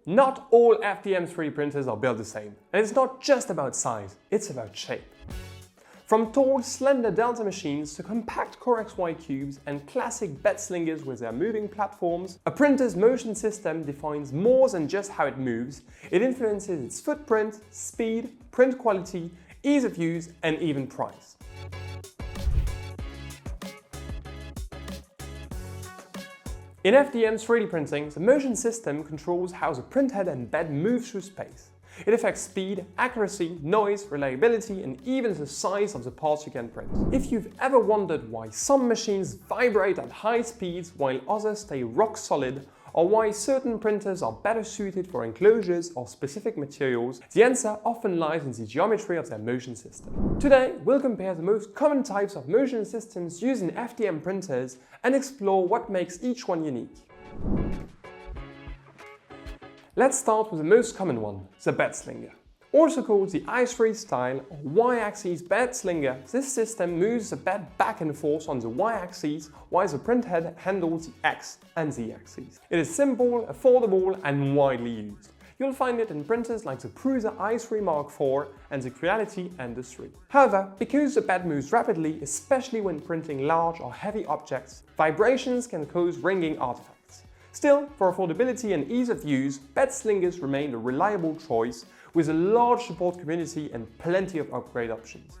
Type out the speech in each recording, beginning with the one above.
not all FDM 3D printers are built the same. And it's not just about size, it's about shape. From tall, slender delta machines to compact CoreXY cubes and classic Bedslingers with their moving platforms, a printer's motion system defines more than just how it moves. It influences its footprint, speed, print quality, ease of use, and even price. In FDM 3D printing, the motion system controls how the printhead and bed move through space. It affects speed, accuracy, noise, reliability, and even the size of the parts you can print. If you've ever wondered why some machines vibrate at high speeds while others stay rock solid, or why certain printers are better suited for enclosures or specific materials, the answer often lies in the geometry of their motion system. Today, we'll compare the most common types of motion systems used in FDM printers and explore what makes each one unique. Let's start with the most common one, the Bedslinger. Also called the I3 style or Y-axis Bedslinger, this system moves the bed back and forth on the Y-axis while the printhead handles the X and Z axis. It is simple, affordable, and widely used. You'll find it in printers like the Prusa i3 Mark IV and the Creality Ender 3. However, because the bed moves rapidly, especially when printing large or heavy objects, vibrations can cause ringing artifacts. Still, for affordability and ease of use, Bedslingers remain a reliable choice with a large support community and plenty of upgrade options.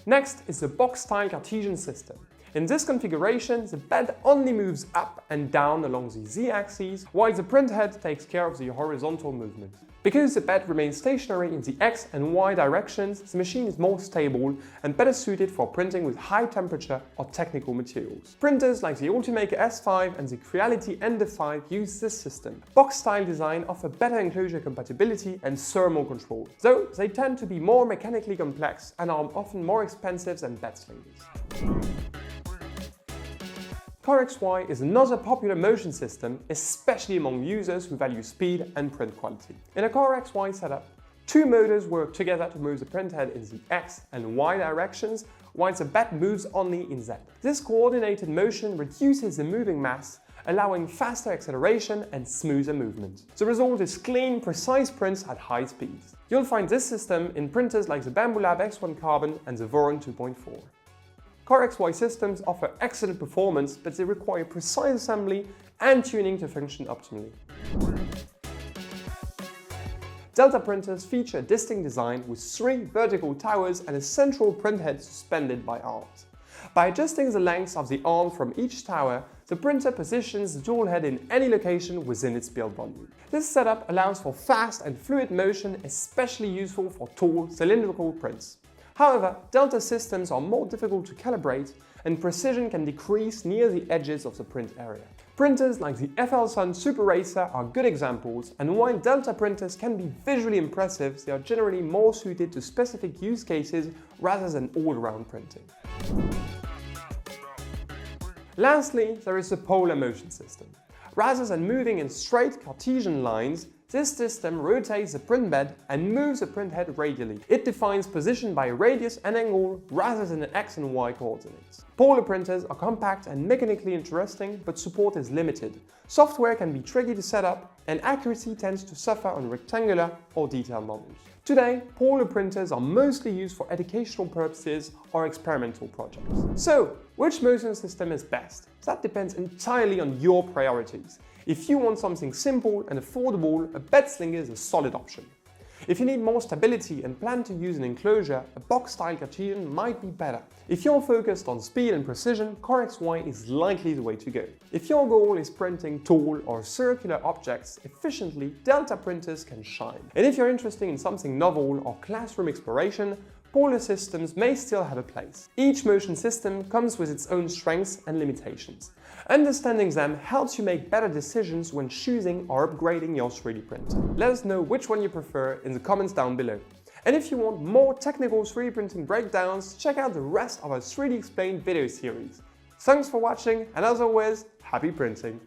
Next is the box-style Cartesian system. In this configuration, the bed only moves up and down along the Z-axis, while the printhead takes care of the horizontal movement. Because the bed remains stationary in the X and Y directions, the machine is more stable and better suited for printing with high temperature or technical materials. Printers like the Ultimaker S5 and the Creality Ender 5 use this system. Box-style design offer better enclosure compatibility and thermal control, though they tend to be more mechanically complex and are often more expensive than Bedslingers. CoreXY is another popular motion system, especially among users who value speed and print quality. In a CoreXY setup, two motors work together to move the printhead in the X and Y directions, while the bed moves only in Z. This coordinated motion reduces the moving mass, allowing faster acceleration and smoother movement. The result is clean, precise prints at high speeds. You'll find this system in printers like the Bambu Lab X1 Carbon and the Voron 2.4. CoreXY systems offer excellent performance, but they require precise assembly and tuning to function optimally. Delta printers feature a distinct design with 3 vertical towers and a central printhead suspended by arms. By adjusting the length of the arm from each tower, the printer positions the toolhead in any location within its build volume. This setup allows for fast and fluid motion, especially useful for tall, cylindrical prints. However, Delta systems are more difficult to calibrate and precision can decrease near the edges of the print area. Printers like the FL Sun Super Racer are good examples, and while Delta printers can be visually impressive, they are generally more suited to specific use cases rather than all-round printing. Lastly, there is the polar motion system. Rather than moving in straight Cartesian lines, this system rotates the print bed and moves the printhead radially. It defines position by radius and angle rather than X and Y coordinates. Polar printers are compact and mechanically interesting, but support is limited. Software can be tricky to set up, and accuracy tends to suffer on rectangular or detailed models. Today, polar printers are mostly used for educational purposes or experimental projects. So, which motion system is best? That depends entirely on your priorities. If you want something simple and affordable, a Bedslinger is a solid option. If you need more stability and plan to use an enclosure, a box-style Cartesian might be better. If you're focused on speed and precision, CoreXY is likely the way to go. If your goal is printing tall or circular objects efficiently, Delta printers can shine. And if you're interested in something novel or classroom exploration, polar systems may still have a place. Each motion system comes with its own strengths and limitations. Understanding them helps you make better decisions when choosing or upgrading your 3D printer. Let us know which one you prefer in the comments down below. And if you want more technical 3D printing breakdowns, check out the rest of our 3D Explained video series. Thanks for watching, and as always, happy printing!